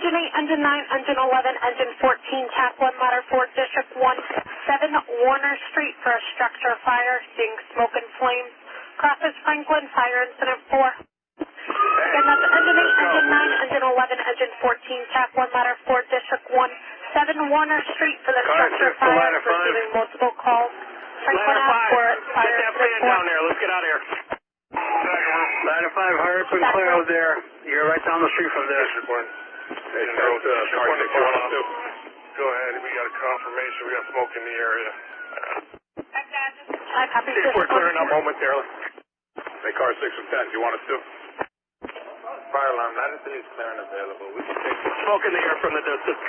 Engine 8, Engine 9, Engine 11, Engine 14, Tac 1, Ladder 4, District 1, 7 Warner Street for a structure fire, seeing smoke and flames. Crosses Franklin, fire incident 4. Again, that's Engine 8, Engine 9, Engine 11, Engine 14, Tac 1, Ladder 4, District 1, 7 Warner Street for the structure fire, receiving multiple calls. Franklin Ave for fire incident 4. Down there. Let's get out of here. Ladder 5, Hartford, clear out there. You're right down the street from there. Go ahead, we got a confirmation, we got smoke in the area. I copy. We're clearing up momentarily. Hey, car 6 and 10, do you want us to? Fire alarm, Ladder 3 is clear and available. We can take Smoke in the air from the distance.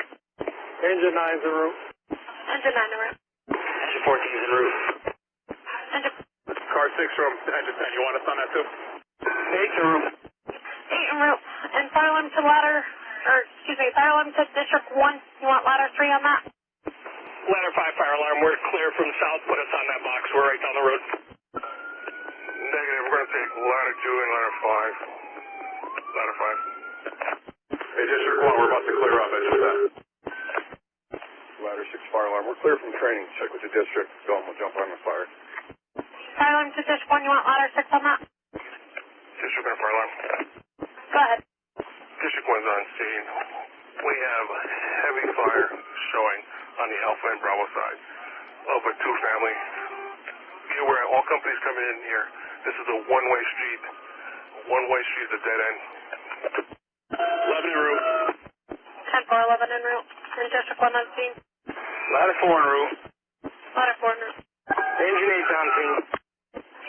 Engine 9's en route. Engine 9 en route. Engine 14 is en route. Engine Car 6 from engine 10, you want us on that too? 8's en route. 8 en route. And fire alarm to ladder, or excuse me, fire alarm to District 1. You want ladder 3 on that? Ladder 5 fire alarm. We're clear from south. Put us on that box. We're right down the road. Negative, we're going to take ladder 2 and ladder 5. Ladder 5. Hey, District 1, we're about to clear up, engine 10. Ladder 6 fire alarm, we're clear from training. Check with your district. Go, we'll jump on the fire. Fire alarm to District 1. You want ladder 6 on that? District 1 fire alarm. Go ahead. District 1's on scene. We have heavy fire showing on the Alpha and Bravo side of a two-family. Be aware, all companies coming in here. This is a one-way street. One-way street is a dead end. 11 en route. 10-4-11 en route. And District 1 on scene. Ladder 4 en route. Ladder 4 en route. Engine 8's on scene.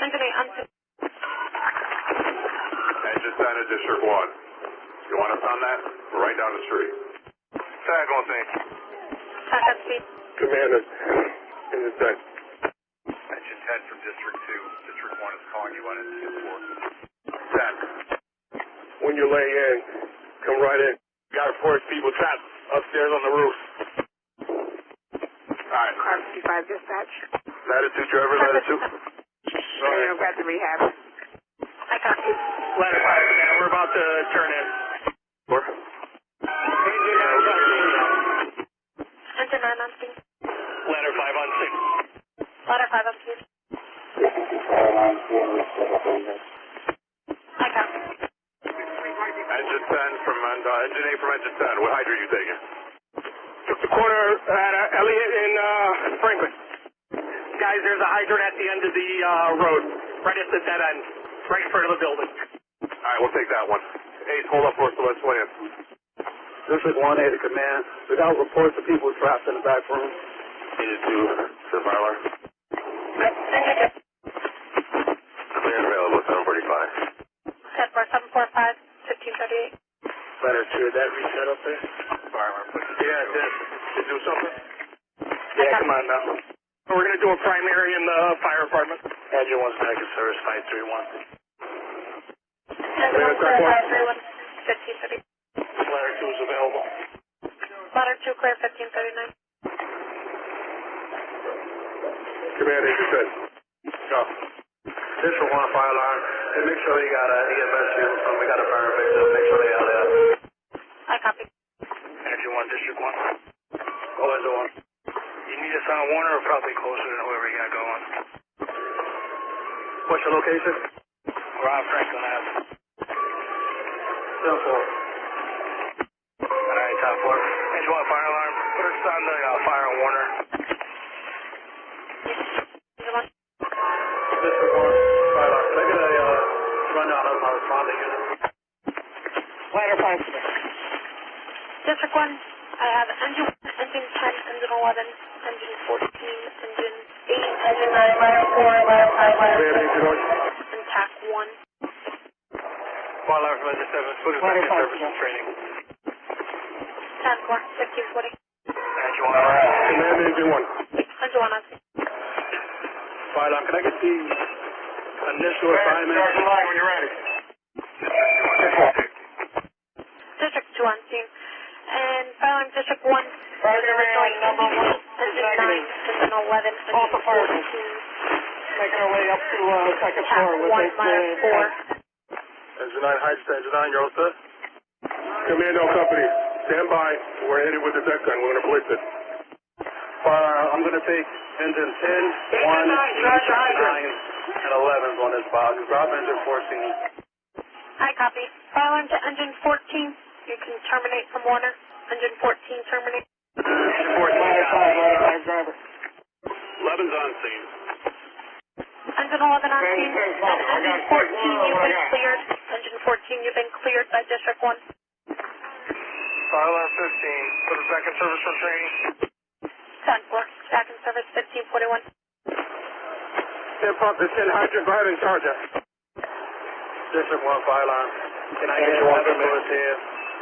Engine 8 on scene. Engine 10 at District 1. You want us on that? We're right down the street. Tag on thing. Tac on scene. Commander, engine 10. Engine 10 from District 2. District 1 is calling you on Engine 10. When you lay in, come right in. Got 4 people trapped upstairs on the roof. Alright. Car 55 dispatch. Ladder 2 driver, ladder 2. I've got the rehab. I copy. Ladder 5, and we're about to turn in. Four. Engine 9's on scene. Engine 9 on scene. Ladder 5 on scene. Ladder 5 on scene. I copy. Engine 10 from, engine 8 from engine 10. What hydrant are you taking? Took the corner at Elliott and Franklin. Guys, there's a hydrant at the end of the road, right at the dead end, right in front of the building. Alright, we'll take that one. 8, hold up for us to let's land. District 1, A to command. We got reports of people trapped in the back room. Engine 2, the fire alarm. Clear and available, 745. 10-4-745, 1538. Ladder 2, did that reset up there? Fire alarm. Yeah, it did. Did you do something? Yeah, come on now. We're going to do a primary in the fire department. Engine 1's back in service, 531. Engine 1 clear, ladder 3 1, 1538. Ladder 2 is available. Ladder 2 clear, 1539. Command engine 10. Go. District 1 fire alarm. Hey, make sure they got a EMS unit from. We got a fire victim. Make sure they out there. I copy. Engine 1, District 1. Oh, Engine 1. You need us on Warner or probably closer to whoever you got going? What's your location? We're on Franklin Ave. 10-4. Alright, top 4. Engine 1 fire alarm. Put us on the fire on Warner. Engine 1. District 1 fire alarm. Can I get a rundown of my responding unit? Ladder 5. District 1, I have engine 1, engine 10, engine 11, engine 14, engine 8, engine 9, ladder 4, ladder 5, ladder Command 6, engine 1. and TAC 1. Fire alarm from Engine 7. Put us back in service and training. 10-4, 1540. Engine 1. Command engine 1. Engine 1 on scene. Fire alarm. Can I get the initial assignment? Start the line when you're ready. District 2 on scene. And fire alarm District 1. Primary number 1. Engine 9, engine 11, Off the engine fire. 14, Making our way up to second TAC floor 1, with this. ladder 4. Engine 9, hydrant, engine 9, you're all set? Commando company, Stand by. We're headed with the deck gun. We're going to blitz it. I'm going to take engine 10, 1, 9, and 11s on this box. Drop engine 14. I copy. Fire alarm to engine 14. You can terminate from Warner. Engine 14, terminate. Engine 14, ladder 5, driver. 11's on scene. Engine 11 on scene. And engine 14, you've been cleared. Engine 14, you've been cleared by District 1. Fire alarm 15. Put us back in service from training. 10-4. Back in service 1541. 10 pump to 10 hydrant. Go ahead and charge us. District 1 fire alarm. Can I get 11 bullets here?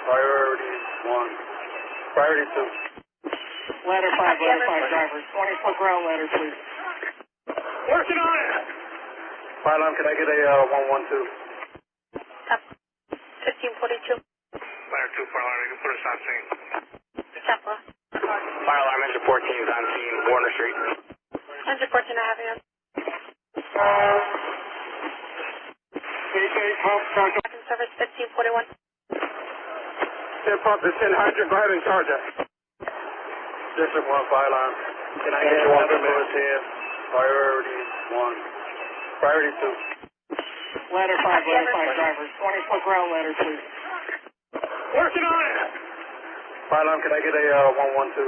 Priority 1. Priority 2. Ladder 5, driver. 20-foot ground ladder, please. Working on it. Fire alarm, can I get a 112? 1542. Fire 2, fire alarm. You can put us on scene. 10-4. Fire alarm, engine 14 is on scene, Warner Street. Engine 14, I have you. Back in service 1541. 10 pump to 10 hydrant. Go ahead and charge us. District 1 fire alarm. Can I get 11 bullets here? Priority 1. Priority 2. Ladder 5, driver. 20-foot ground ladder, please. Working on it. Fire alarm, can I get a 112?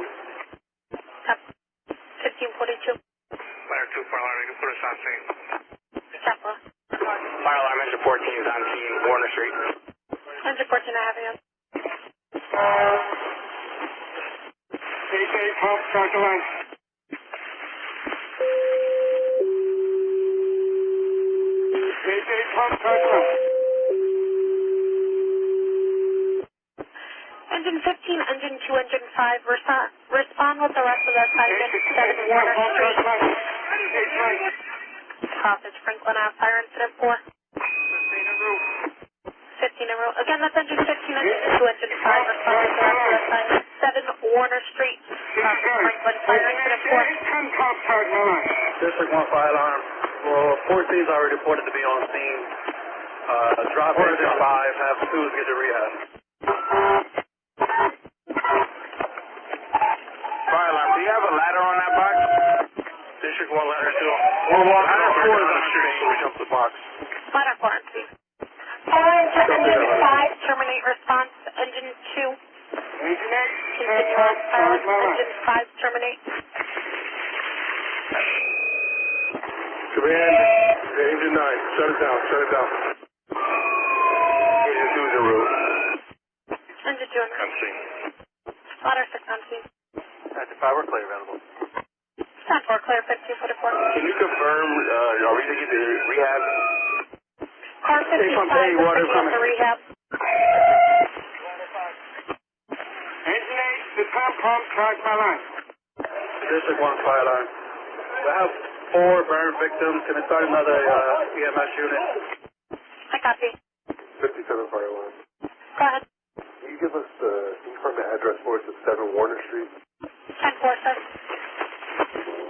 1542. Fire 2, fire alarm. You can put us on scene. 10-4. Fire alarm, engine 14 is on scene, Warner Street. Engine 14, I have you. pump, start the line. Pump, start the line. Engine 15, Engine 2, Engine 5, respond with the rest of the assignment. 7 Warner Street. Sausage, Franklin Ave, fire incident 4. 15 en route. Again, that's Engine 15, Engine 2, Engine 5, respond with the rest of the assignment. 7 Warner Street. Sausage, Franklin, fire incident 4. District 1 fire alarm. Well, 14's already reported to be on scene. Drop engine 5, have 2s get to rehab. Fire alarm, do you have a ladder on that box? District 1 ladder 2. We're walking Ladder over 4 to is the on the street, so we jump the box. Ladder 4 on scene. Fire to Engine 5, terminate response. Engine 2. Continue on silent. Engine 5, terminate. Command, engine 9, shut it down, shut it down. Engine 2 is en route. Engine 2 en route. On scene. Ladder 6 on scene. Engine 5, we're clear available. 10-4, clear 1544. Can you confirm, are we going to get the rehab? Car 55 is picking up the rehab. Engine 8, the pump, charge my line. District 1 fire alarm. We have 4 burn victims. Can I start another EMS unit? I copy. 57 fire alarm. Go ahead. Can you give us the address for us at 7 Warner Street? 10-4, sir.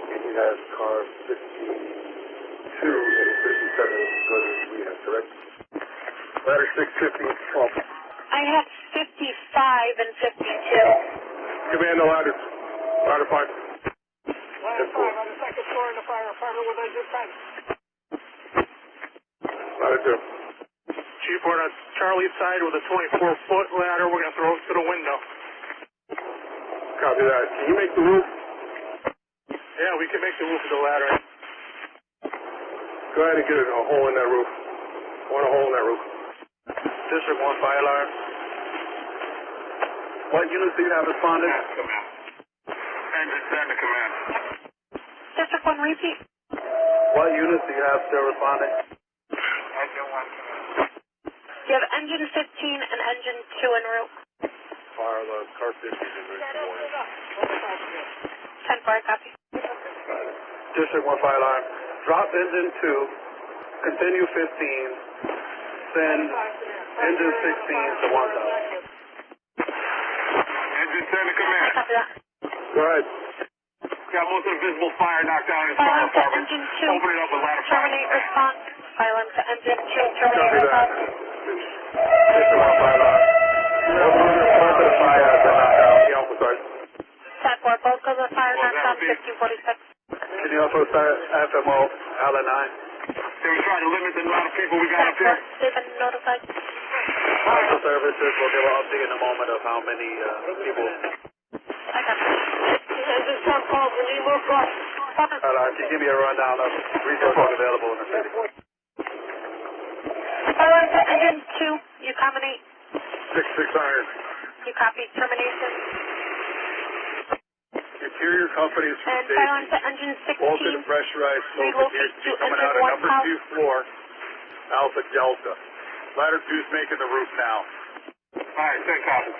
And you have car 52 and 57 go to rehab, correct? Ladder 6, 15, 12. I have 55 and 52. Command the ladders. Ladder 5. Ladder 5 on the second floor in the fire apartment with engine 10. Ladder 2. Chief, we're on Charlie's side with a 24-foot ladder. We're going to throw it to the window. Copy that. Can you make the roof? Yeah, we can make the roof of the ladder. Go ahead and get a hole in that roof. I want a hole in that roof. District 1 fire alarm. What units do you have responded? Engine 10 to command. District 1, repeat. What units do you have still responding? Engine 1 command. You have Engine 15 and Engine 2 en route. Fire alarm, car 50 is in route to Warner. 10-4, I copy. District 1 fire alarm. Drop engine 2. Continue 15. Send engine 16 to 1000. Engine 10 to I command. copy that. Go ahead. Got most of the visible fire knocked down in his Fire fire alarm to apartment. Engine 2. Open it up with ladder 5. Terminate response. Fire alarm to Engine 2. Terminate Copy that. response. District 1 fire alarm. Open the response to the fire. fire northbound 1546. Can you also start FMO LN9? They were trying to limit the amount of people we got up here. They've been notified. Special services will give an update in a moment of how many people. I got it. Engine 10 calls, we need more cars. Can you give me a rundown of resources available in the city? Fire to engine 2, you accommodate. 6600. You copy termination. Interior companies from And fire safety. to engine 16. Bolted pressurized smoke appears to be coming out of engine number 2 floor, Alpha Delta. Ladder 2's making the roof now. Alright, send copy.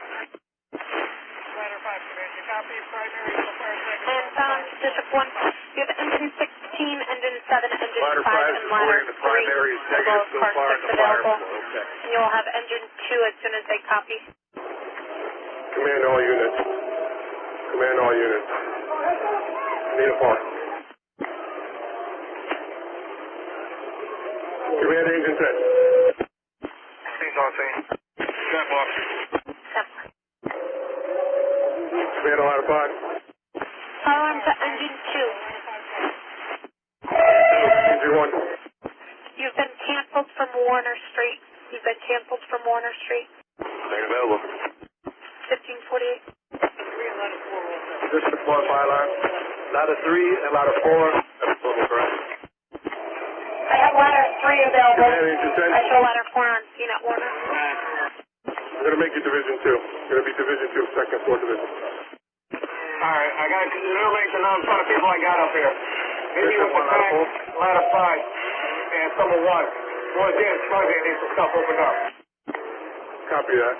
Ladder 5, command, you copy, primary, so fire second. And found District 1, you have engine 16, engine 7, engine Ladder 5, 5 and is ladder reporting the primary is 3, as well negative as so car far in 6 the fire available. flow. Okay. And you will have engine 2 as soon as they copy. Command all units. Command all units. Need a park. Command engine 10. Things on scene. 10 block. Command a ladder 5. Follow on to engine 2. Engine 1. You've been canceled from Warner Street. You've been canceled from Warner Street. Ain't available. 1548. District 1 fire alarm. Ladder 3 and ladder 4. That's total, correct? I have ladder 3 available. Command engine 10. I show ladder 4 on scene at Warner. I'm going to make you Division 2. Going to be Division 2, second floor division. Alright, I got a little late to know the kind of people I got up here. Maybe with the back, ladder 5, and number 1. Boy, Dan's fuzzy, I need some stuff opened up. Copy that.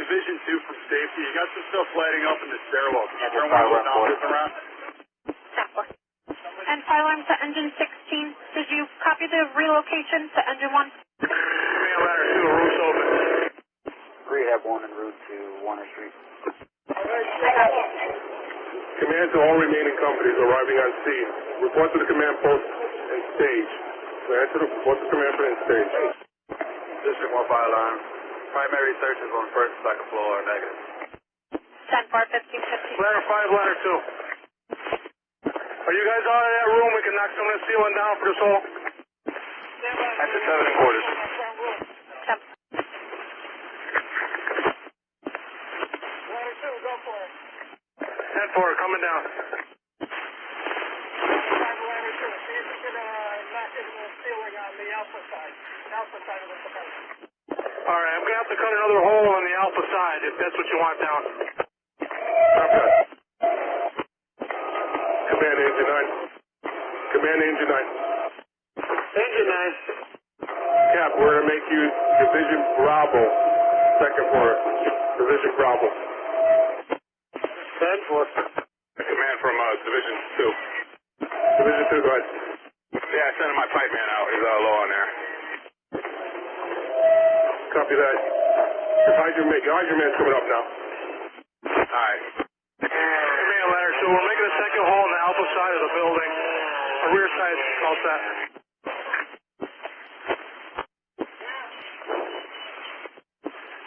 Division 2 from safety. You got some stuff lighting up in the stairwell. Can you turn one of those nozzles around? And fire alarm to engine 16. Did you copy the relocation to engine 1? Command ladder 2, roof's open. Rehab 1 en route to Warner Street. I got you. Command to all remaining companies arriving on scene. Report to the command post and stage. Report to command post and stage. District 1 fire alarm. Primary searches on first and second floor are negative. 10 bar 1550. Ladder 5, ladder 2. Are you guys out of that room? We can knock some of the ceiling down for this hole. That's the 7 quarters. 10. Ladder 2, go for it. 10-4, coming down. Ladder 2, see if you can knock in the ceiling on the alpha side. Alpha side of the cement. All right, I'm going to have to cut another hole on the alpha side if that's what you want down. Okay. Command engine 9. Command engine 9. Engine 9. Cap, we're going to make you Division Bravo, second floor. Division Bravo. 10-4. Command from Division 2. Division 2, go ahead. Yeah, I sent my pipe man out. He's low on there. Copy that. Your man's coming up now. Alright. Command ladder 2, we're making a second hole on the alpha side of the building. The rear side, all set.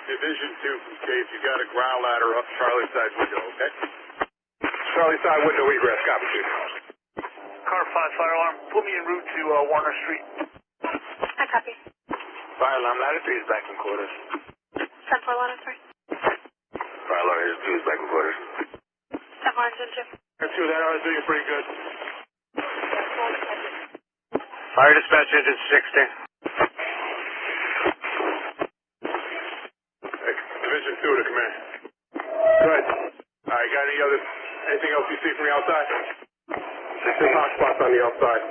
Division 2 from safe. You got a ground ladder up Charlie side window, okay? Charlie side window egress, copy, chief. Car 5 fire alarm. Put me en route to Warner Street. I copy. Fire alarm ladder 3 is back in quarters. 10 4 ladder 3. Fire alarm ladder 2 is back in quarters. 10 4 engine 2. That's that I was doing pretty good. Fire dispatch engine 16. Division 2 to command. Good. Alright, got anything else you see from the outside? There's hot spots on the outside.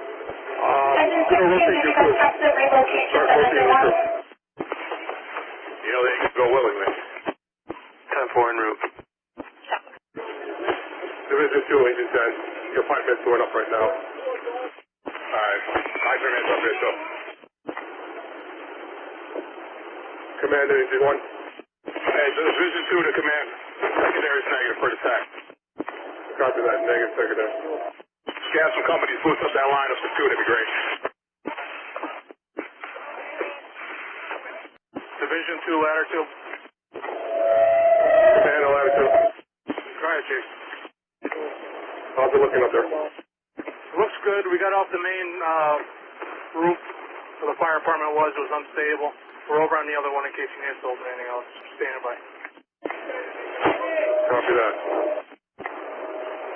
Engine 16, did you guys have the relocation Start to rotating engine 1? your crew. You know they can go willingly. 10-4 en route. Division 2, engine 10. Your pipeman's going up right now. Alright, pipeman's up there, so. Command engine 1. Hey, Division 2 to command. Secondary is negative for attack. Copy that, negative secondary. Gas some companies boost up that line up to 2, that'd be great. Division 2, ladder 2. Command ladder 2. Go ahead, Chief. good. We got off the main roof where the fire department was. It was unstable. We're over on the other one in case you need us to open anything else. Standing by. Copy that.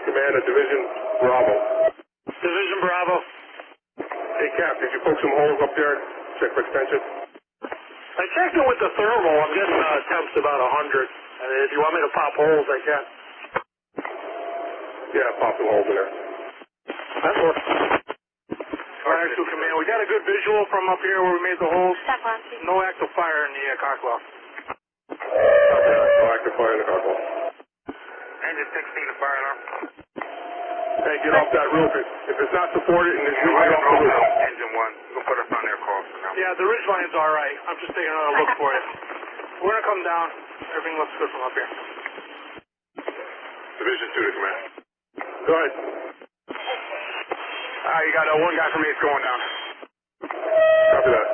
Command of Division Bravo. Division Bravo. Hey, Cap, did you poke some holes up there? Check for extension? I checked it with the thermal. I'm getting temps about 100. And if you want me to pop holes, I can. Yeah, pop some holes in there. That's what. Fire to command. We got a good visual from up here where we made the holes. No active fire in the car cloth. No active fire in the car cloth. Engine 16, the fire alarm. Hey, get off that roof. If it's not supported, and it's right off the roof. Engine 1. We're going to put us on their call for now. Yeah, the ridge line's all right. I'm just taking another look for you. We're going to come down. Everything looks good from up here. Division 2 to command. Go ahead. You got one guy from East going down. Copy that.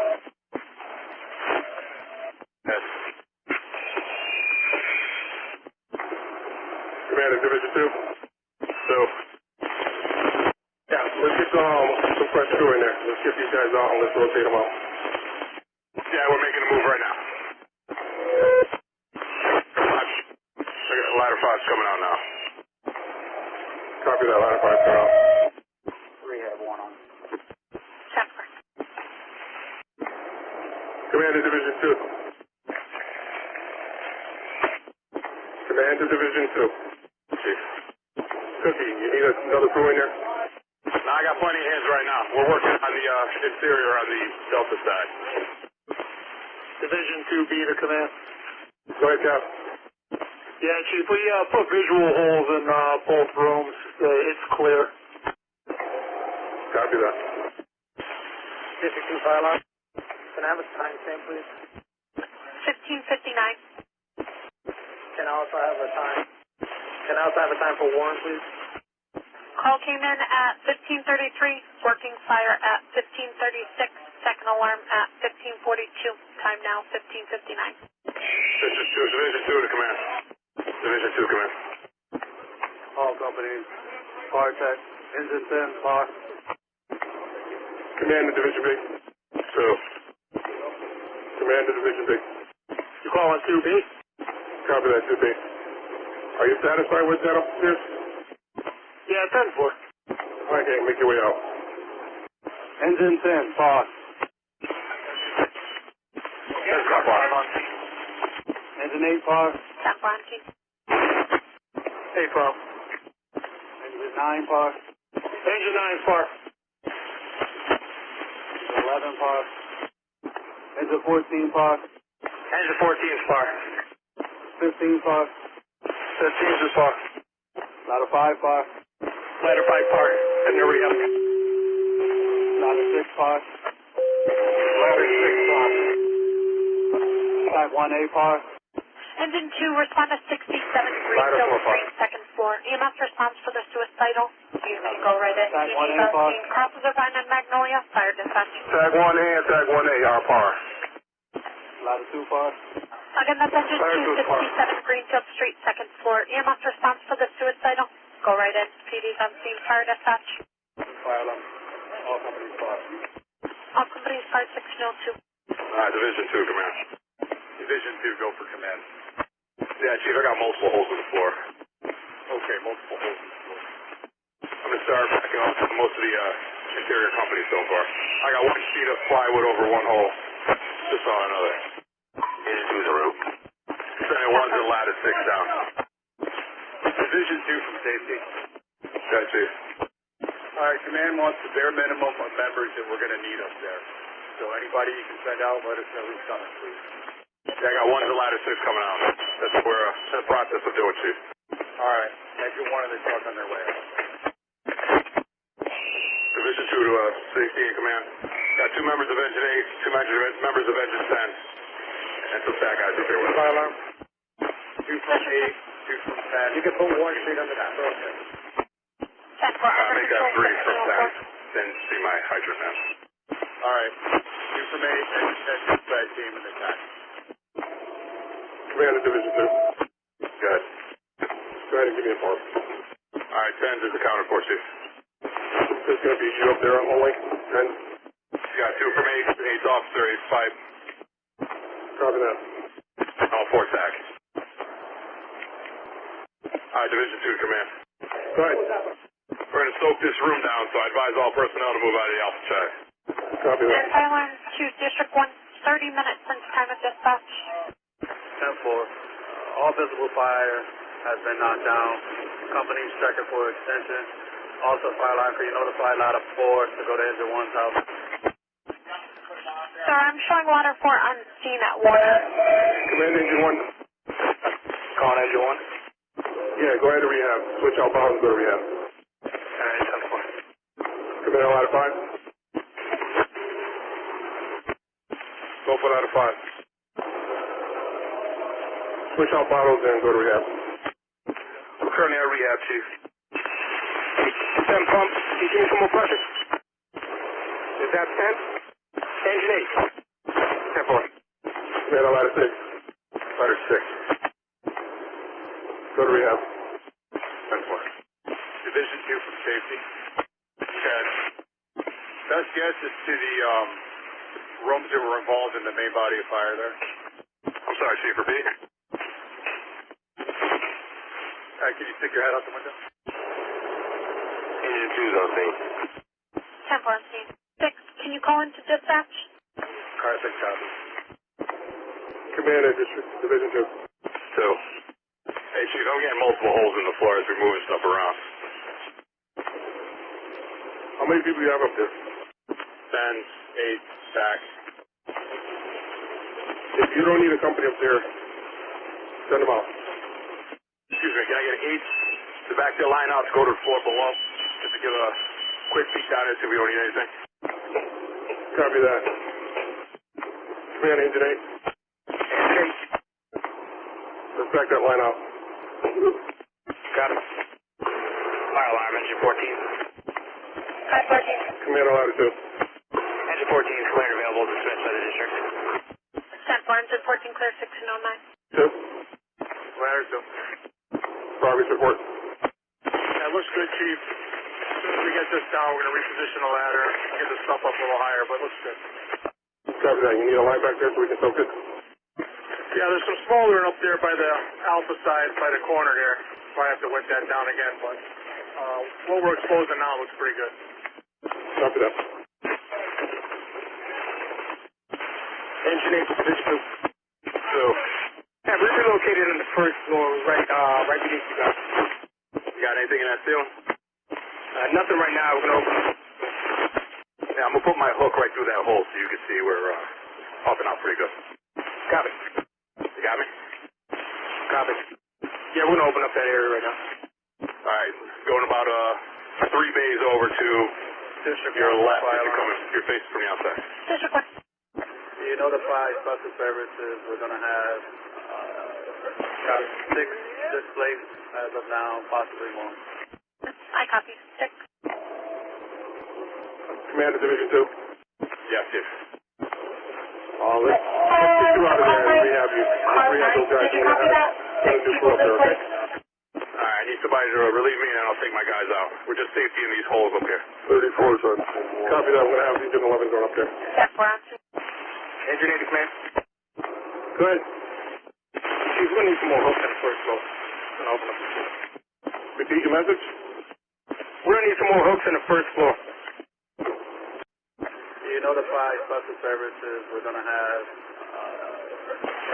Yes. Commander, Division 2. So, yeah, let's get some fresh crew in there. Let's get these guys out and let's rotate them out. Yeah, we're making a move right now. I got ladder 5's coming out now. Copy that, ladder 5's coming out. Rehab 1 on. Commander, Division 2. Commander, Division 2. Chief. Cookie, you need another crew in there? No, I got plenty of hands right now. We're working on the interior on the Delta side. Division 2B to command. Go ahead, Cap. Yeah, Chief, we put visual holes in both rooms. It's clear. Copy that. District 2 fire alarm. Can I have a time stamp, please? 15:59. Can I also have a time? Can I also have a time for Warren, please? Call came in at 15:33. Working fire at 15:36. Second alarm at 15:42. Time now 15:59. Division 2 to command. Division 2 command. All companies. Fire tech. Engine 10. Fire. Commander, Division B. So, Commander, Division B. You calling 2B? Copy that, 2B. Are you satisfied with that upstairs? Yeah, 10-4. Okay, make your way out. Engine 10. Fire. that's got fire. Engine 8. Fire. Stop launching. 8 fire. Engine 9. Fire. Engine 9. Fire. 11 fire. Engine 14 fire. Engine 14's fire. 15 fire. 15's is fire. Ladder 5 fire. Ladder 5 fire. And the rehab. Ladder 6 fire. Ladder 6 fire. Type 1A fire. Engine 2, respond to 67 Ladder Greenfield 4 fire. Street, second floor. EMS response for the suicidal. You can go right in. Tag ED 1A fire. crosses the Vine and Magnolia. Fire dispatch. Tag 1A and tag 1A are par. Ladder 2 fire. Again, that's engine Fire 2, to fire. 67 Greenfield Street, second floor. EMS response for the suicidal. Go right in. PD's on scene. Fire dispatch. Fire alarm. All companies fire. All companies 5602. Division 2 command. Division 2 go for command. Yeah, Chief, I got multiple holes in the floor. Okay, multiple holes in the floor. I'm going to start backing off most of the interior companies so far. I got one sheet of plywood over one hole. Just saw another. Engine 2's a roof. Sending one's a ladder 6 down. Division 2 from safety. Got Chief. All right, command wants the bare minimum of members that we're going to need up there. So anybody you can send out, let us know who's coming, please. Yeah, I got one's a ladder 6 coming out. That's what we're in the process of doing, Chief. All right, exit 1 of the truck on their way out. Division 2 to safety and command. Got 2 members of Engine 8, 2 members of Engine 10, and some fat guys up here with us. Fire alarm. 2 from 8, 2 from 10. You can put one sheet under that. Okay. Make that 3 from 10. Then see my hydrant now. All right. 2 from 8, Engine 10, fat team in the 10. Commander, Division 2. Good. Go ahead and give me a pulse. All right, 10's is accounted for, Chief. There's going to be you up there only. And got 2 from 8, 8's officer, 8's 5. Copy that. All 4 TAC. Division 2 command. Go ahead. We're going to soak this room down, so I advise all personnel to move out of the Alpha check. Copy that. Thailand 2, District 1, 30 minutes since time of dispatch. 10-4. All visible fire has been knocked down. Company's checking for extension. Also, fire line, can you notify ladder 4 to go to engine 1's house? Sir, I'm showing ladder 4 on scene at Warner. Command engine 1. Calling engine 1. Yeah, go ahead to rehab. Switch out bottles, go to rehab. Alright, 10-4. Command ladder 5. Go for ladder 5. Switch out bottles and go to rehab. I'm currently at rehab, Chief. 10 pump. Can you give me some more pressure? Is that 10? Engine 8. 10-4. Command ladder 6. Ladder 6. Go to rehab. 10-4. Division 2 from safety. Chad. Best guess is to the rooms that were involved in the main body of fire there. I'm sorry, Chief, repeat. Can you stick your head out the window? Engine 2's on scene. 10-4 on scene. 6, can you call into dispatch? Car 6 copy. Command District Division 2. 2. Hey, Chief, I'm getting multiple holes in the floor as we're moving stuff around. How many people do you have up there? 10, 8, back. If you don't need a company up there, send them out. Excuse me, can I get 8 to back their line out to go to the floor below? Just to give a quick peek down there, see if we don't need anything. Copy that. Command Engine 8. Let's back that line out. Got it. Fire alarm, engine 14. Hi, 14. Command ladder 2. Engine 14 is cleared available, dismissed by the district. 10-4, engine 14, clear 1609. 2. Ladder 2. Progress report. That looks good, Chief. As soon as we get this down, we're going to reposition the ladder, get the stuff up a little higher, but it looks good. Copy that. You need a line back there so we can soak it? Yeah, there's some smoldering up there by the alpha side, by the corner there. Probably have to wet that down again, but what we're exposing now looks pretty good. Copy that. Engine 8 position 2. Yeah, we're relocated on the first floor, right beneath you guys. You got anything in that ceiling? Nothing right now. We're going to open it. Yeah, I'm going to put my hook right through that hole so you can see we're popping out pretty good. Copy. You got me? Copy. Yeah, we're going to open up that area right now. All right, going about 3 bays over to your left as you're coming. You're facing from the outside. District 1. You notify special services we're going to have 6 displaced as of now, possibly more. I copy. 6. Commander Division 2. Yes, yes. Let's get you out of there and rehab you. Rehab those guys. Did you copy that? 6 people displaced. All right, I need somebody to relieve me and then I'll take my guys out. We're just safety in these holes up here. 34, son. Copy that. I'm going to have Engine 11 going up there. 10-4 on scene. Engine 8 command. Go ahead. Chief, we're going to need some more hooks on the first floor. Gonna open up the floor. Repeat your message. We're going to need some more hooks on the first floor. You notify special services we're going to have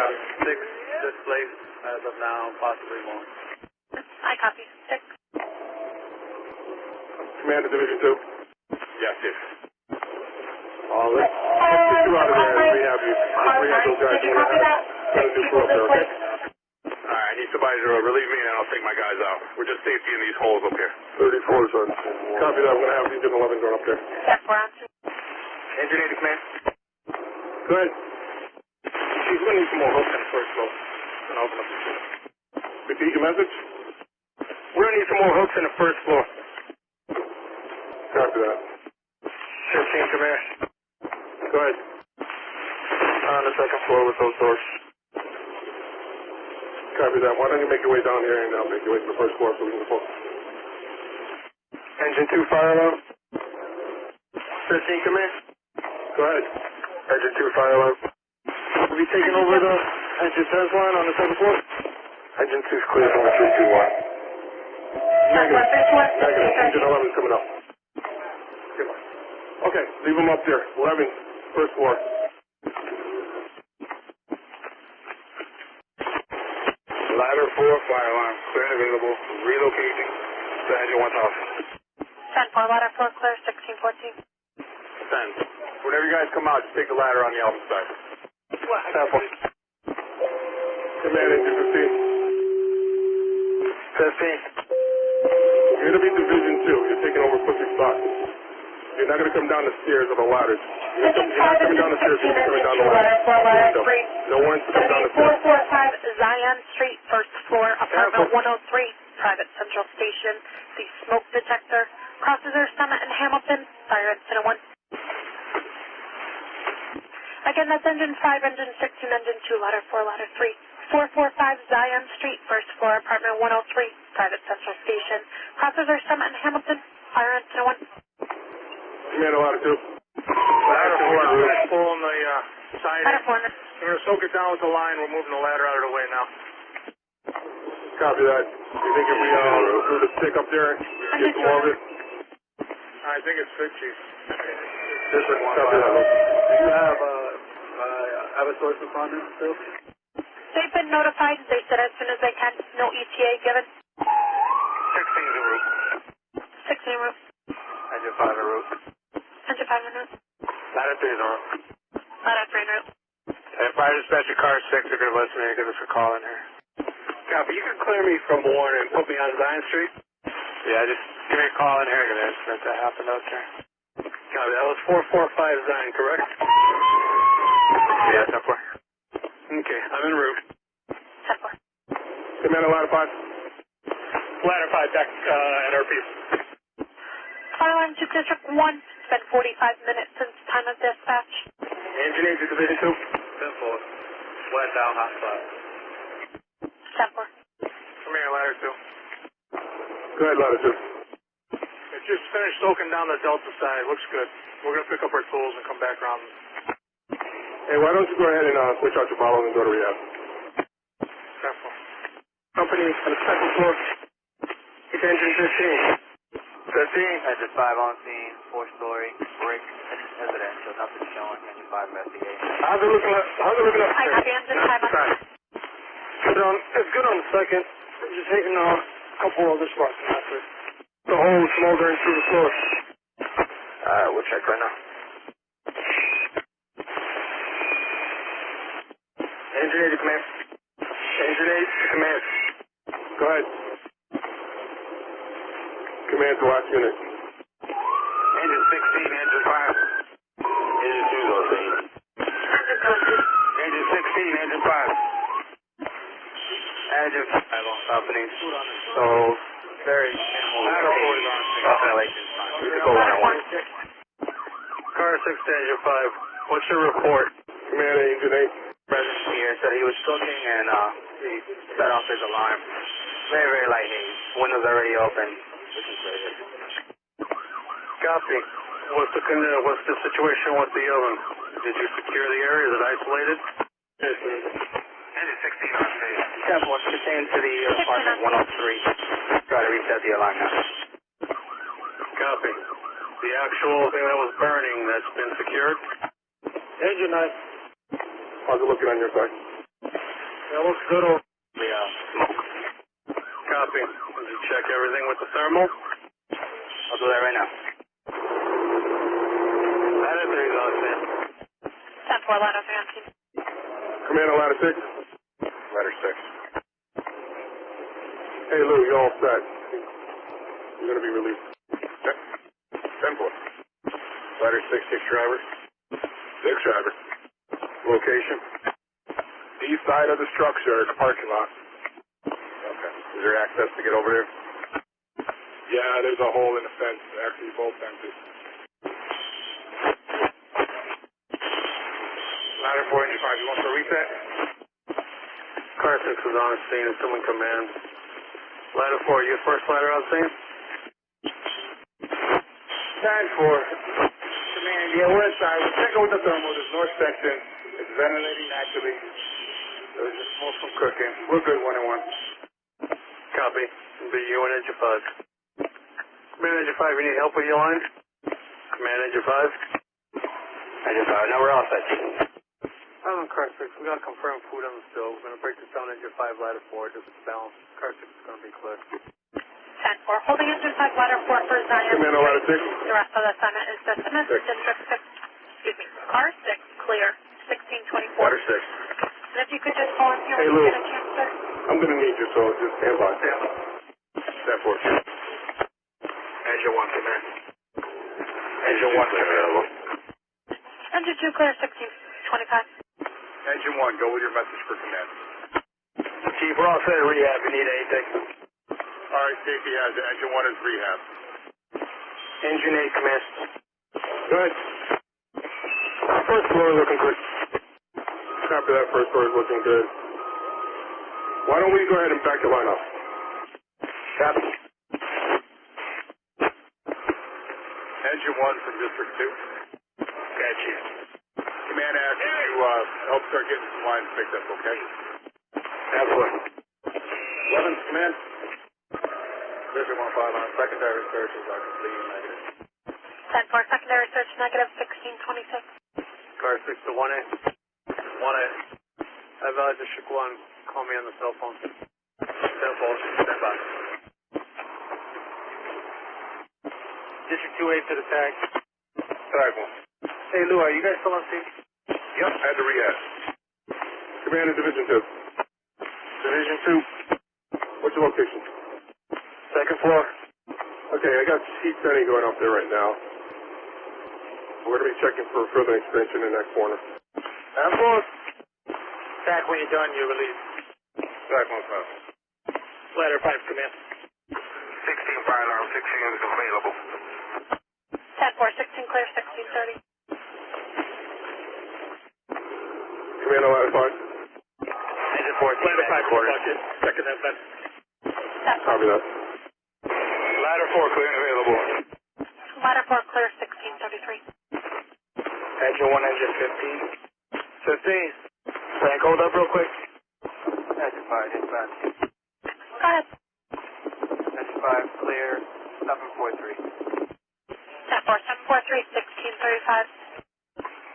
6 displaced as of now, possibly more. I copy. 6. Commander Division 2. Yes, yes. Let's get you out of there and rehab you. Rehab those guys. Did you copy that? 6 people displaced. All right, I need somebody to relieve me and then I'll take my guys out. We're just safety in these holes up here. 34, son. Copy that. I'm going to have Engine 11 going up there. 10-4 on scene. Engine 8 command. Go ahead. Chief, we're going to need some more hooks on the first floor. Gonna open up the floor. Repeat your message. We're going to need some more hooks on the first floor. Copy that. 15 command. Go ahead. On the second floor with those doors. Copy that. Why don't you make your way down here and I'll make your way to the first floor so we can go. Engine 2 fire alarm. 13, come in. Go ahead. Engine 2, fire alarm. Have you taken over the engine 10's line on the second floor? Engine 2's clear from 321. Negative. Engine 11's coming up. Okay, leave them up there. 11, first floor. Ladder 4, fire alarm. Clear and available. Relocating to engine 1000. 10-4, ladder 4 clear, 1614. 10. Whenever you guys come out, just take the ladder on the alpha side. 10-4. Command engine 15. 15. You're going to be Division 2. You're taking over Pussy's spot. You're not going to come down the stairs or the ladders. You're not coming down the stairs. You're coming down the ladder. No one's to come down the stairs. 445 Zion Street, first floor, apartment 103, private central station. The smoke detector crosses our Summit and Hamilton. Fire incident 1. Again, that's engine 5, engine 6, and engine 2, ladder 4, ladder 3. 445 Zion Street, first floor, apartment 103, private central station. Crosses our Summit and Hamilton. Fire incident 1. Command ladder 2. Ladder 4, finish pulling the siding. Ladder 4. We're going to soak it down with the line. We're moving the ladder out of the way now. Copy that. You think if we do the stick up there, you get some more of it? I think it's good, Chief. Different one. Copy that. Do you have a source responder still? They've been notified. They said as soon as they can. No ETA given. 16's a route. 16 route. Engine 5 a route. Engine 5 en route. Ladder 3 is a route. Ladder 3 en route. And fire dispatcher car 6 are going to listen and give us a call in here. Copy. You can clear me from Warren and put me on Zion Street? Yeah, just give me a call in here. An incident that happened out there. Copy. That was 445 Zion, correct? Yeah, that's up for. Okay, I'm en route. 10-4. Commander ladder 5. Ladder 5 back NRP. Fire line to District 1. It's been 45 minutes since time of dispatch. Engine 8 to Division 2. 10-4. West out, hotspot. 10-4. Come here, ladder 2. Go ahead, ladder 2. It just finished soaking down the Delta side. Looks good. We're going to pick up our tools and come back around. Hey, why don't you go ahead and switch out your bottle and go to rehab? 10-4. Company on the second floor. It's engine 15. 15. Engine 5 on scene, 4-story, brick, residential, nothing showing, engine 5 investigation. How's it looking up? I copy engine 5 on. It's good on the second. We're just hitting a couple other spots. That's it. The whole smoldering through the floor. We'll check right now. Engine 8 to command. Engine 8 to command. Go ahead. Command to watch unit. Engine 16, engine 5. Engine 2's on scene. Engine 16, engine 5. Engine 5 on company. So, very minimal. Ladder 4 is on scene. Violation's fine. You can go line 1. Car 6 to engine 5. What's your report? Command engine 8. Resident here said he was cooking and he set off his alarm. Very, very light haze. Windows already open, which is great. Copy. What's the situation with the oven? Did you secure the area? Is it isolated? Yes, sir. Engine 16 on scene. Step 1, pertain to the apartment 103. Try to reset the alarm now. Copy. The actual thing that was burning, that's been secured? Engine 9. How's it looking on your side? That looks good over the smoke. Copy. Did you check everything with the thermal? I'll do that right now. Ladder 3 is on scene. 10-4, ladder 3 on scene. Commander ladder 6. Ladder 6. Hey, Lou, you all set. You're going to be released. 10-4. Ladder 6, 6 driver. 6 driver. Location. East side of the structure, the parking lot. Okay. Is there access to get over there? Yeah, there's a hole in the fence. Actually, both fences. Ladder 4, engine 5, you want to reset? Car 6 is on scene, assuming command. Ladder 4, you first ladder on scene? 10-4. Command, yeah, we're inside. We're checking with the thermal. There's north section. It's ventilating naturally. There's just smoke from cooking. We're good, 1-1. Copy. BU and Engine 5. Command Engine 5, you need help with your line? Command Engine 5. Engine 5, now we're all set. I'm on car 6. We got to confirm food on the stove. We're going to break this down Engine 5, ladder 4, just to balance. Car 6 is going to be clear. 10-4, holding Engine 5, ladder 4 for Zion. Command on ladder 6. The rest of the assignment is dismissed. District 6, car 6, clear, 1624. Ladder 6. And if you could just call in here Hey, when you Lou. get a chance, sir. I'm going to need you, so just stand by. Stand for it. Engine 1, command. Engine 1 available. Engine 2, clear, 1625. Engine 1, go with your message for command. Chief, we're all set at rehab. You need anything? All right, safety has it. Engine 1 is rehab. Engine 8, command. Good. First floor looking good. Copy that. First floor is looking good. Why don't we go ahead and back the line up? Copy. Engine 1 from District 2. Okay, Chief. Command asks you help start getting some lines picked up, okay? Absolutely. 11th command. District 1 5 on secondary searches are complete and negative. 10-4, secondary search, negative 1626. Car 6 to 1A. 1A. Have District 1 call me on the cell phone. 10-4, stand by. District 2A to the tag. Tag 1. Hey, Lou, are you guys still on scene? Yep, at the rehab. Command of Division 2. Division 2. What's your location? Second floor. Okay, I got heat setting going up there right now. We're going to be checking for further extension in that corner. Absolutely. Tag, when you're done, you release. Tag 1 5. Ladder 5, command. 16 fire alarm, 6 units available. 10-4, 16 clear, 1630. Command on ladder 5. Engine 4, ladder 5, quarters. Second and fence. Copy that. Ladder 4, clear and available. Ladder 4, clear, 1633. Engine 1, engine 15. 15. Tank, hold up real quick. Engine 5, dispatch. Go ahead. Engine 5, clear, 743. 10-4, 743, 1635.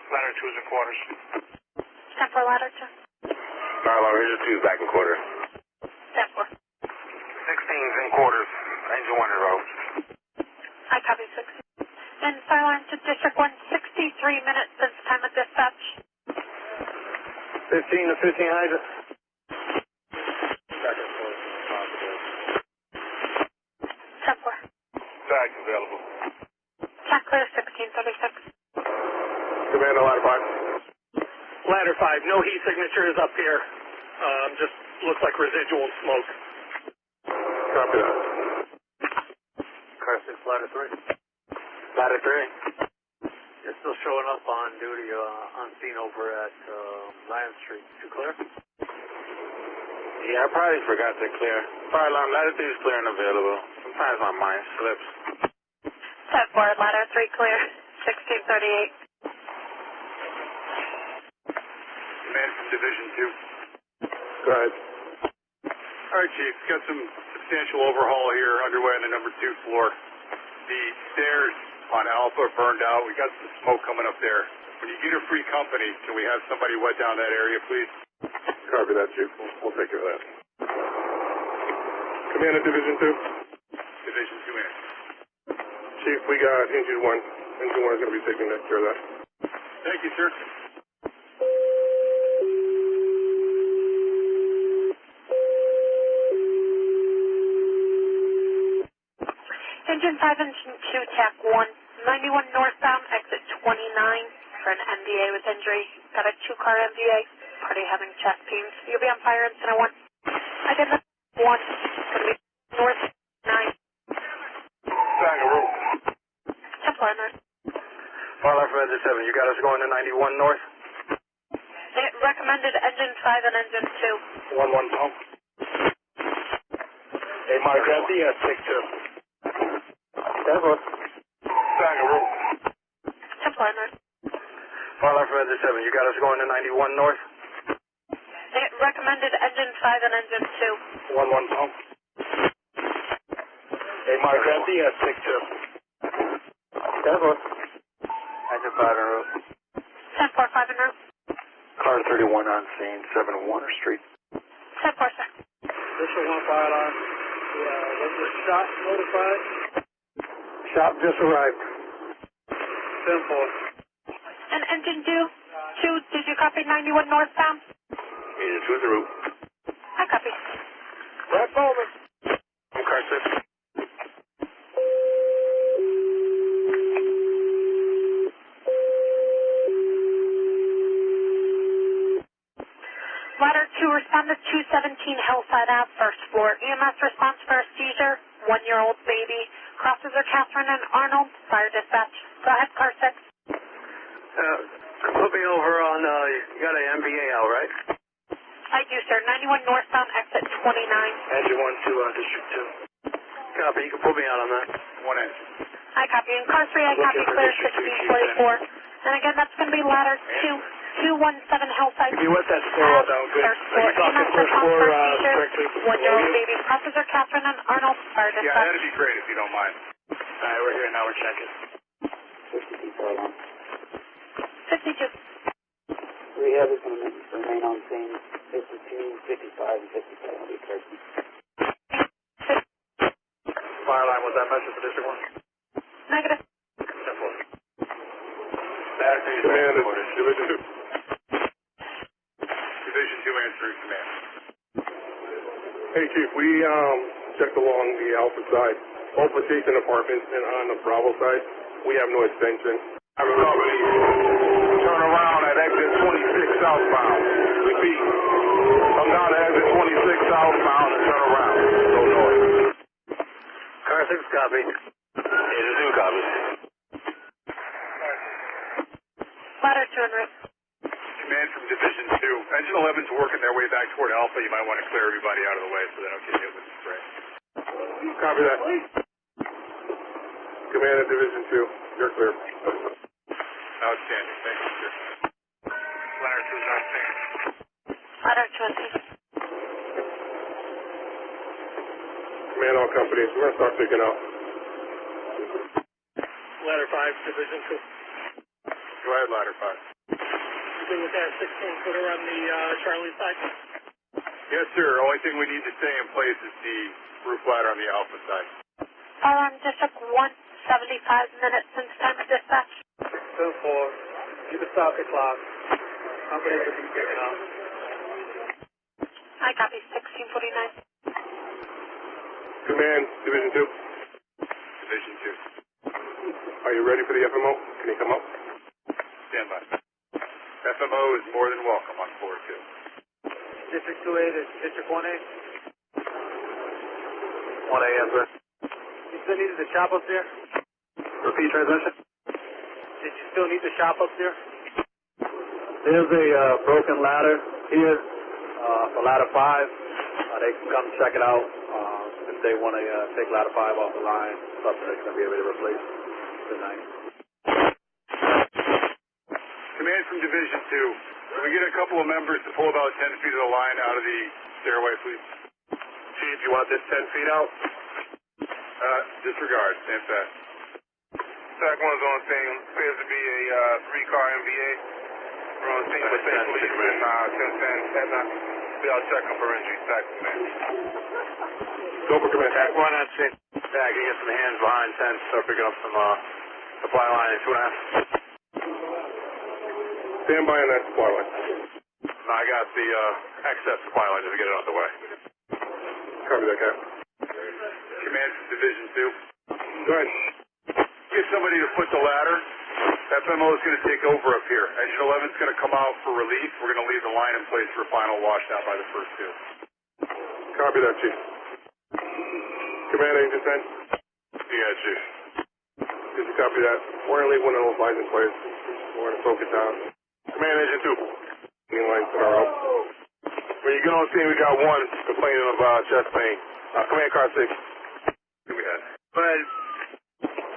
Ladder 2 is in quarters. 10-4, ladder 2. Fire alarm, here's your 2's back in quarter. 10-4. 16's in quarters. Engine 1 is out. I copy 6. And fire line to District 1, 63 minutes since time of dispatch. 15 to 15 hydrant. Second floor. 10-4. Tag available. Tag clear, 1636. Command on ladder 5. Ladder 5, no heat signatures up here. Just looks like residual smoke. Copy that. Car 6, ladder 3. Ladder 3. You're still showing up on duty on scene over at Lion Street. You clear? Yeah, I probably forgot to clear. Fire alarm, ladder 3 is clear and available. Sometimes my mind slips. 10-4, ladder 3 clear, 1638. Command from Division 2. Go ahead. All right, Chief. Got some substantial overhaul here underway on the number 2 floor. The stairs on Alpha are burned out. We got some smoke coming up there. When you get a free company, can we have somebody wet down that area, please? Copy that, Chief. We'll take care of that. Command of Division 2. Division 2 in. Chief, we got Engine 1. Engine 1 is going to be taking care of that. Thank you, sir. Engine 5, Engine 2, TAC 1, 91 northbound, exit 29 for an MVA with injury. Got a 2-car MVA, party having chest pains. You'll be on fire incident 1. Identify 1, going to be north 9. Kangaroo. 10-4 north. Fire line from engine 7, you got us going to 91 north? It recommended Engine 5 and Engine 2. 1-1 pump. Hey, Mark, grab the stick too. Kangaroo. 10-4 line right. Fire line from engine 7, you got us going to 91 north? It recommended engine 5 and engine 2. 1-1 pump. Hey, Mark, grab the stick too. 10-4. Engine 5 en route. 10-4, 5 en route. Car 31 on scene, 7 Warner Street. 10-4, sir. District 1 fire line. Was the shop notified? Shop just arrived. 10-4. And engine 2, did you copy 91 northbound? Engine 2 is the route. I copy. Right moment. I'm car 6. Ladder 2, respond to 217 Hillside Ave, first floor. EMS response for a seizure, 1-year-old baby. Crosses are Catherine and Arnold. Fire dispatch. Go ahead, car 6. Put me over on, you got an MBA out, right? I do, sir. 91 northbound, exit 29. Engine 1 to District 2. Copy, you can put me out on that. 1 engine. I copy. And car 3, I copy clear 1644. And again, that's going to be ladder 2, 217 Hillside. If you let that stairwell down, good. First floor. Are you talking EMS first response floor, for a seizure, directly? 1-year-old baby. Crosses are Catherine and Arnold. Fire Yeah, dispatch. that'd be great if you don't mind. Alright, we're here now, we're checking. 52. Rehab is going to remain on scene. 52, 55, and 57 will be cleared. Fire line, was that message for District 1? Negative. 10-4. Command, Division 2. Division 2 answering command. Hey, Chief, we checked along the Alpha side, both adjacent apartments and on the Bravo side. We have no extension. I'm company. Turn around at exit 26 southbound. Repeat. Come down to exit 26 southbound and turn around. Go north. Car 6 copy. Engine 2 copy. Ladder 2 en route. Command from Division 2. Engine 11's working their way back toward Alpha. You might want to clear everybody out of the way so they don't get hit with the spray. Copy that. Command of Division 2, you're clear. Outstanding. Thank you, sir. Ladder 2 is outstanding. Ladder 2 en route. Command all companies, we're going to start picking up. Ladder 5, Division 2. Go ahead, Ladder 5. Good with that 16-footer on the Charlie side? Yes, sir. Only thing we need to stay in place is the roof ladder on the Alpha side. Fire on District 1, 75 minutes since time of dispatch. 10-4. Keep the socket clock. Company will be picking up. I copy 1649. Command, Division 2. Division 2. Are you ready for the FMO? Can you come up? Stand by. FMO is more than welcome on floor 2. District 2A to District 1A. 1A, yes, sir. You still needed the shop up there? Repeat transmission. Did you still need the shop up there? There's a broken ladder here for ladder 5. They can come check it out if they want to take ladder 5 off the line. Something they're going to be able to replace tonight. Command from Division 2. Can we get a couple of members to pull about 10 feet of the line out of the stairway, please? Chief, you want this 10 feet out? Disregard. Stand fast. Stack 1's on scene. Appears to be a 3-car MVA. We're on scene with St. Police and 1010. Be out checking for injury. Stack command. Go for command. Stack 1 on scene. Yeah, can you get some hands behind 10, start picking up some supply line at 2.5. Stand by on that supply line. I got the excess supply line to get it on the way. Copy that, Cap. Command from Division 2. Go ahead. Get somebody to put the ladder. FMO is going to take over up here. Engine 11's going to come out for relief. We're going to leave the line in place for final washdown by the first 2. Copy that, Chief. Command, Engine 10. Yeah, Chief. Did you copy that? We're going to leave one of those lines in place. We're going to focus on Command, Engine 2. main lines that are out. When you get on scene, we got one complaining of chest pain. Command, car 6. Go ahead. Go ahead.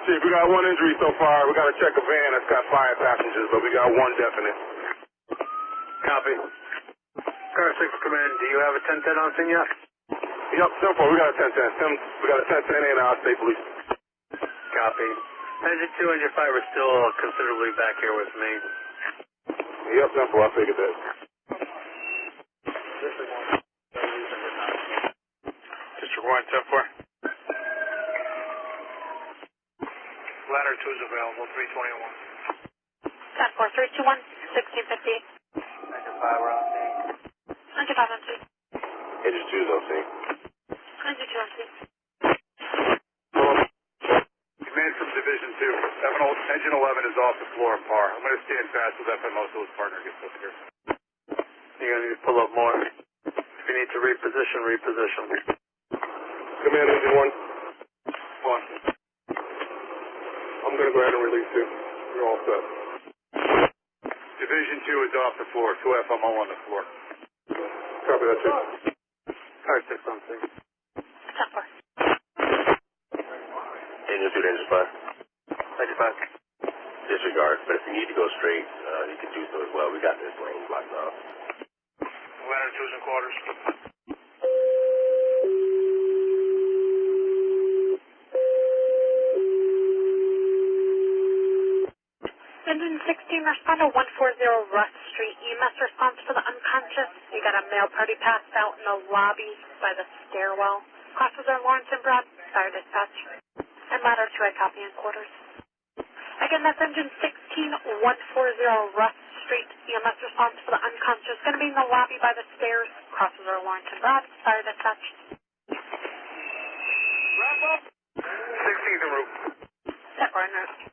Chief, we got one injury so far. We got to check a van that's got 5 passengers, but we got one definite. Copy. Car 6 Command, do you have a 1010 on scene yet? Yep, simple. We got a 1010. We got a 1010 and our state police. Copy. Engine 2, Engine 5 are still considerably back here with me. Yep, simple. I figured that. District 1, 10-4. Ladder 2 is available, 321. 10-4, 321, 1658. Engine 5, we're on scene. Engine 5 on scene. Engine 2's on scene. Engine 2 on scene. Command from Division 2. Engine 11 is off the floor and par. I'm going to stand fast with FMO so his partner gets up here. You're going to need to pull up more. If you need to reposition, reposition. Command Engine 1. 1. I'm going to go ahead and release you. You're all set. Division 2 is off the floor. 2 FMO on the floor. Copy that, Chief. Car 6 on scene. 10-4. Engine 2 to Engine 5. Engine 5. Disregard, but if you need to go straight, you can do so as well. We got this lane blocked off. Ladder 2 is in quarters. Engine 16, respond to 140 Russ Street. EMS response for the unconscious. You got a male party passed out in the lobby by the stairwell. Crosses are Lawrence and Broad. Fire dispatch. And ladder 2, I copy in quarters. Again, that's engine 16, 140 Russ Street. EMS response for the unconscious. Going to be in the lobby by the stairs. Crosses are Lawrence and Broad. Fire dispatch. Wrap up. 16th en route. Set for en route.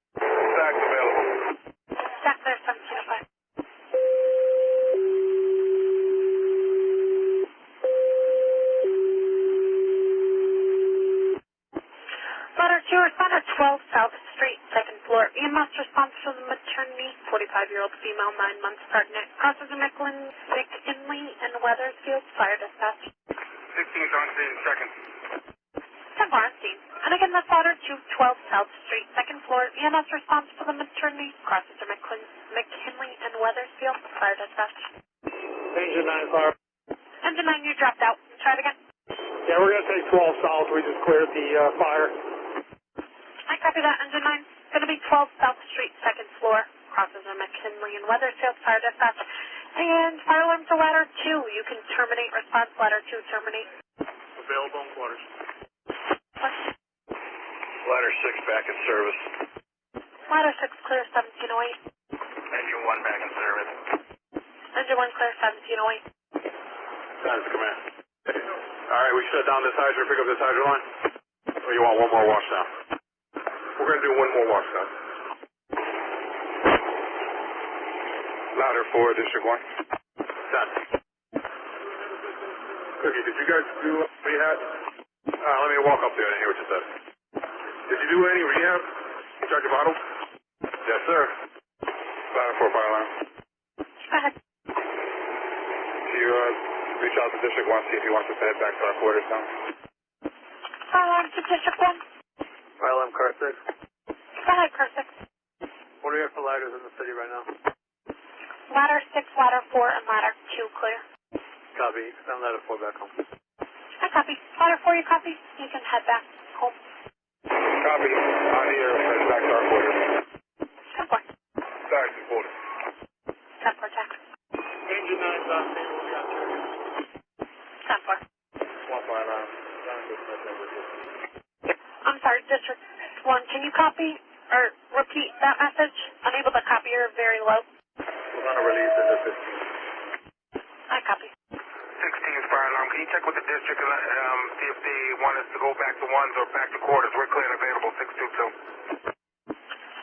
Back available. Stack there, 1705. Ladder 2, respond to 12 South Street, 2nd floor. EMS response for the maternity, 45-year-old female, 9 months pregnant. Crosses of McKinley and Weathersfield. Fire dispatch. 16th on scene, second. 10 bar on scene. And again, that's ladder 2, 12 South Street, 2nd floor. EMS response for the maternity. Crosses of McKinley and Weathersfield. Fire dispatch. Engine 9 fire. Engine 9, you dropped out. Try it again. Yeah, we're going to take 12 south. We just cleared the fire. I copy that, engine 9. Going to be 12 South Street, 2nd floor. Crosses of McKinley and Weathersfield. Fire dispatch. And fire alarm to ladder 2. You can terminate response. Ladder 2, terminate. Available in quarters. Ladder 6 back in service. Ladder 6 clear, 1708. Engine 1 back in service. Engine 1 clear, 1708. That's the command. All right, we shut down this hydrant, pick up this hydrant line. Or you want one more wash down? We're going to do one more wash down. Ladder 4, District 1. 10. Cookie, did you guys do rehab? Let me walk up there and hear what you said. Did you do any rehab? Charge your bottle? Yes, sir. Ladder 4, fire alarm. Go ahead. Can you reach out to District 1, see if he wants us to head back to our quarters now? Fire alarm to District 1. Fire alarm, car 6. Go ahead, car 6. What do you have for ladders in the city right now? Ladder 6, ladder 4, and ladder 2 clear. Copy. Send ladder 4 back home. I copy. Ladder 4, you copy? You can head back home. Copy. On here, head back to our quarters. 10 4. Sergeant, quarters. 10 4, tax. Engine 9's on scene. We got 10 4. One fire alarm. I'm sorry, District 1, can you copy or repeat that message? Unable to copy, you're very low. We're going to release it at 15. I copy. 16th fire alarm. Can you check with the district and see if they want us to go back to ones or back to quarters? We're clear and available, 622.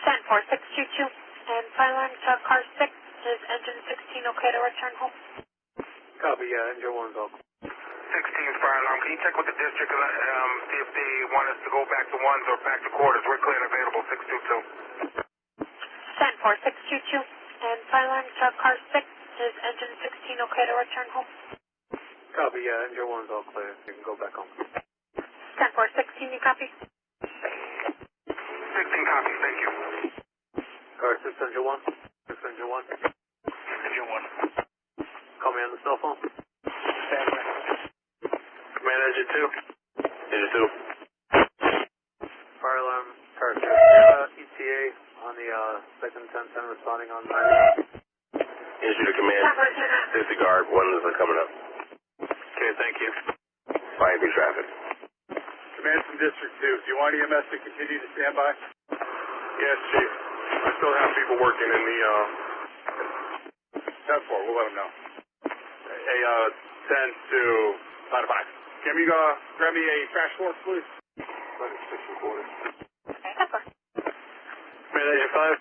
10 4, 622. And fire alarm to car 6. Is engine 16 okay to return home? Copy, yeah, engine 1's all. 16th fire alarm. Can you check with the district and see if they want us to go back to ones or back to quarters? We're clear and available, 622. 10 4, 622. And fire alarm to car 6. Is engine 16 okay to return home? Copy, yeah, engine 1's all clear. You can go back home. 10 4, 16, you copy? 16th 15 copies, thank you. Car 6 Engine 1. 6 Engine 1. Engine 1. Call me on the cell phone. Stand by. Command Engine 2. Engine 2. Fire alarm, car 6. ETA on the second 1010 responding on 9. Engine to command. Disregard. One is coming up. Okay, thank you. Fine through traffic. Command from District 2. Do you want EMS to continue to stand by? Yes, Chief. I still have people working in the, 10-4. We'll let them know. Hey, 10 to line 5. Can you grab me a crash force, please? 6 1/4. Command Engine 5.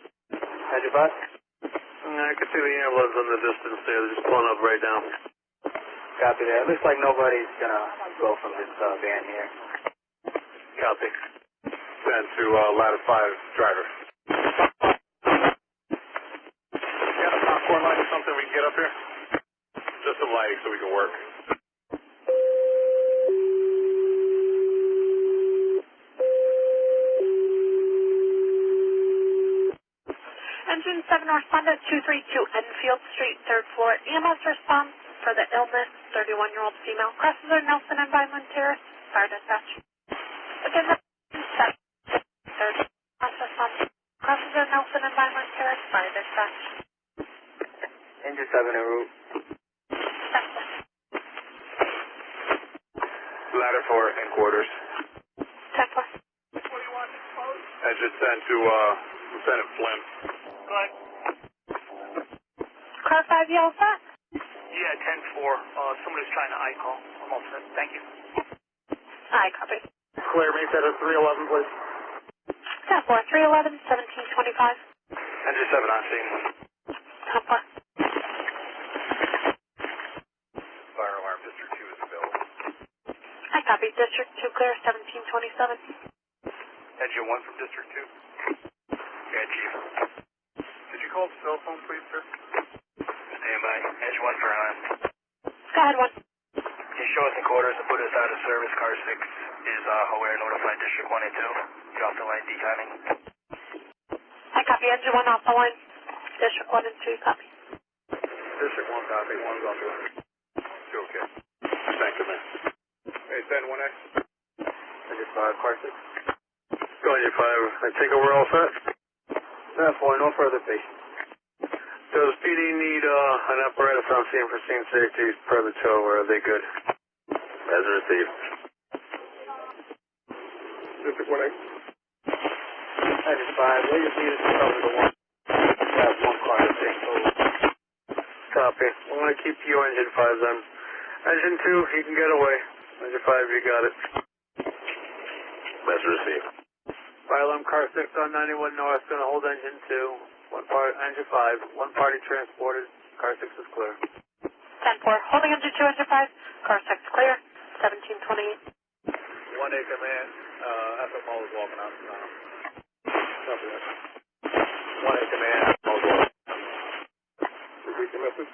Engine 5. I can see the ambulance in the distance there. They're just pulling up right now. Copy that. Looks like nobody's gonna go from this van here. Copy. 10 to ladder 5 driver. You got a popcorn light or something we can get up here? Just some lighting so we can work. Engine 7 respond at 232 Enfield Street, 3rd floor. EMS response for the illness, 31-year-old female. Crosses are Nelson and Vineland Terrace. Fire dispatch. Again, 3rd response. Crosses are Nelson and Vineland Terrace. Fire dispatch. Engine 7 en route. Ladder 4 in quarters. 10-4. Engine 10 to Lieutenant Flynn. Go ahead. Car 5, you all set? Yeah, 10-4. Somebody's trying to I-call. I'm all set. Thank you. Aye, copy. Clear. Make that a 311, please. 10-4, 311, 1725. Engine 7 on scene. 10-4. Fire alarm District 2 is available. I copy. District 2 clear, 1727. Engine 1 from District 2. Yeah, Chief. Did you call the cell phone, please, sir? Stand by. Engine 1 for alarm. Go ahead, 1. You show us in quarters and put us out of service. Car 6 is aware. Notify District 1 and 2. Get off the line, detiming. I copy. Engine 1 off the line. District 1 and 2, copy. District 1 copy. 1's off the line. Okay. Thank you, man. Hey, 10 1X. Engine 5, car 6. Go Engine 5. I think we're all set. 10-4. No further patients. Does PD need an apparatus on scene for scene safety per the tow, or are they good? As received. District 1X. Engine 5. They just need us to cover the one. That one car to take over. Copy. I'm going to keep you Engine 5 then. Engine 2, you can get away. Engine 5, you got it. As received. Fire alarm car 6 on 91 North, going to hold Engine 2. Engine 5, one party transported. Car 6 is clear. 10-4. Holding Engine 2, Engine 5. Car 6 clear, 1728. 1A command. FMO is walking out. Copy that. 1A command. FMO is walking out. Repeat the message.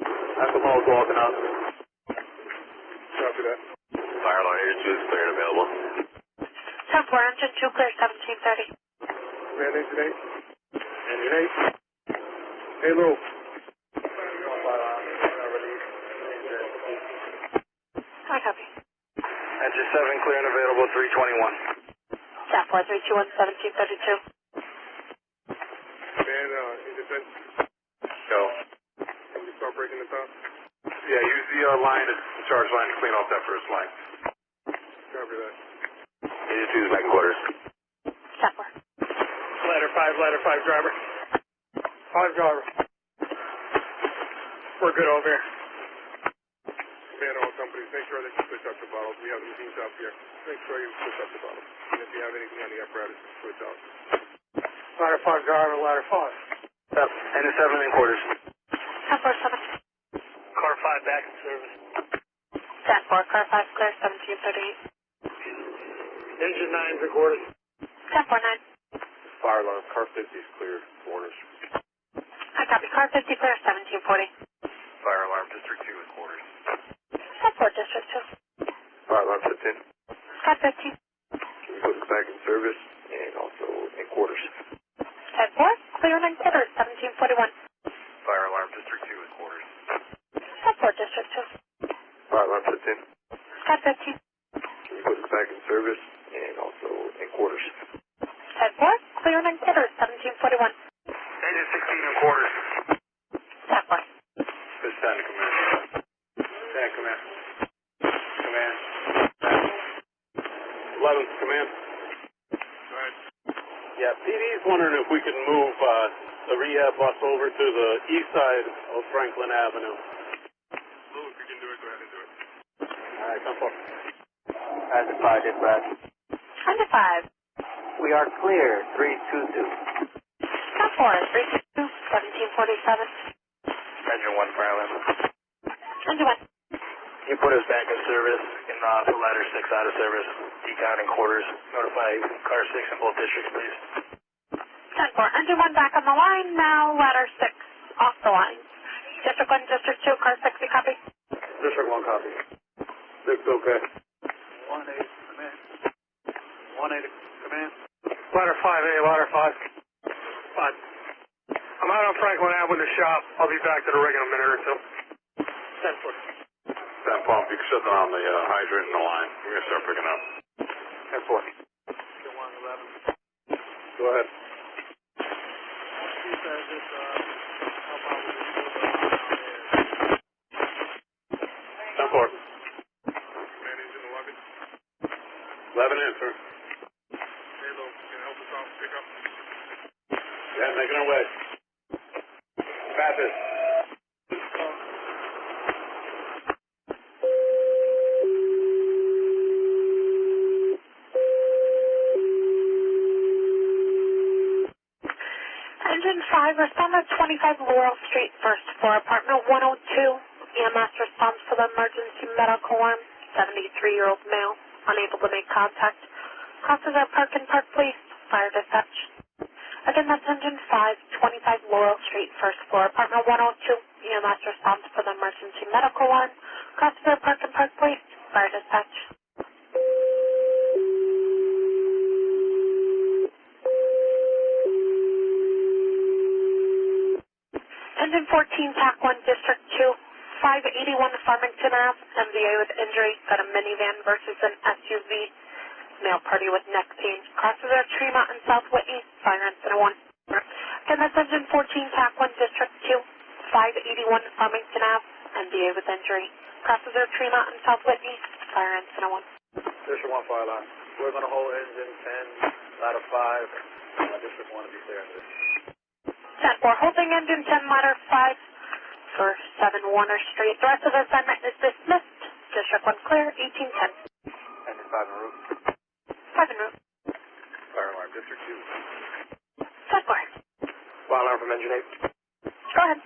FMO is walking out. Copy that. Fire alarm Engine 2 is clear and available. 10-4. Engine 2 clear, 1730. Command Engine 8. Engine 8. Hey, Lou. I copy. Engine 7 clear and available, 321. 10-4, 321, 1732. Command Engine 10. Go. Can you start breaking this out? Yeah, use the line, the charge line to clean off that first line. Copy that. Engine 2 is back in quarters. 10-4. Ladder 5 driver. 5 driver. We're good over here. Command all companies, make sure that you switch up the bottles. We have machines out here. Make sure you switch up the bottles. And if you have anything on the apparatus, switch out. Ladder 5 driver, ladder 5. Yep. Engine 7 in quarters. 10-4, 7. Car 5 back in service. 10-4, car 5 clear, 1738. Engine 9's in quarters. 10-4, 9. Fire alarm, car 50 is cleared. Quarters. I copy. Car 50 clear, 1740. Fire alarm, District 2 is quarters. 10-4, District 2. Fire alarm 15. Car 15. Can we put this back in service and also in quarters. 10-4, clear and in quarters, 1741. Fire alarm, District 2 in quarters. 10-4, District 2. Fire alarm 15. Scott 15. Can you put us back in service and also in quarters? 10-4, clear and in quarters, 1741. Engine 16 in quarters. 10-4. This time to command. Stand command. Command. 11, command. Go ahead. Yeah, PD's wondering if we can move the rehab bus over to the east side of Franklin Avenue. Lou, if you can do it, go ahead and do it. All right, come forward. Hazard 5, dispatch. Under 5. We are clear, 322. Scott 4, 322, 1747. Engine 1, fire alarm. Engine 1. Can you put us back in service in the ladder 6 out of service, decon in quarters, notify car 6 in both districts, please. 10-4, engine 1 back on the line, now ladder 6 off the line. District 1, District 2, car 6, you copy? District 1 copy. 6, okay. 1-8, command. 1-8, command. Ladder 5A, ladder 5. 5. I'm out on Franklin Ave with the shop. I'll be back to the rig in a minute or two. 10-4. That pump, you can shut down the hydrant in the line. We're going to start picking up. 10-4. Still 111. Go ahead. He says it's, how about we just move it on 10-4. Command engine 11. 11 in, sir. Hey, Lou, can you help us out pick up? Yeah, making our way. Passes. Engine 5, respond to 25 Laurel Street, first floor, apartment 102. EMS response to the emergency medical alarm. 73-year-old male, unable to make contact. Crosses are park and park, please. Fire dispatch. Again, that's engine 5, 25 Laurel Street, first floor, apartment 102. EMS response to the emergency medical alarm. Crosses are park and park, please. Fire dispatch. Engine 14, TAC 1, District 2, 581 Farmington Ave, MVA with injury, got a minivan versus an SUV, male party with neck pain, crosses our Tremont and South Whitney, fire incident 1. Again, that's Engine 14, TAC 1, District 2, 581 Farmington Ave, MVA with injury, crosses our Tremont and South Whitney, fire incident 1. District 1 fire line. We're going to hold engine 10, ladder 5. District 1 to be clear. 10-4, holding engine 10, ladder 5 for 7 Warner Street. The rest of the assignment is dismissed. District 1 clear, 1810. Engine 5 en route. 5 en route. Fire alarm, District 2. 10-4. Fire alarm from engine 8. Go ahead.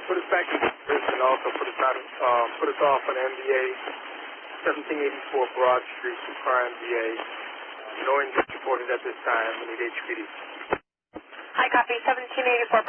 Put us back in service and also put us off on MVA 1784 Broad Street, Super MVA. No injuries reported at this time. We need HPD. I copy 1784.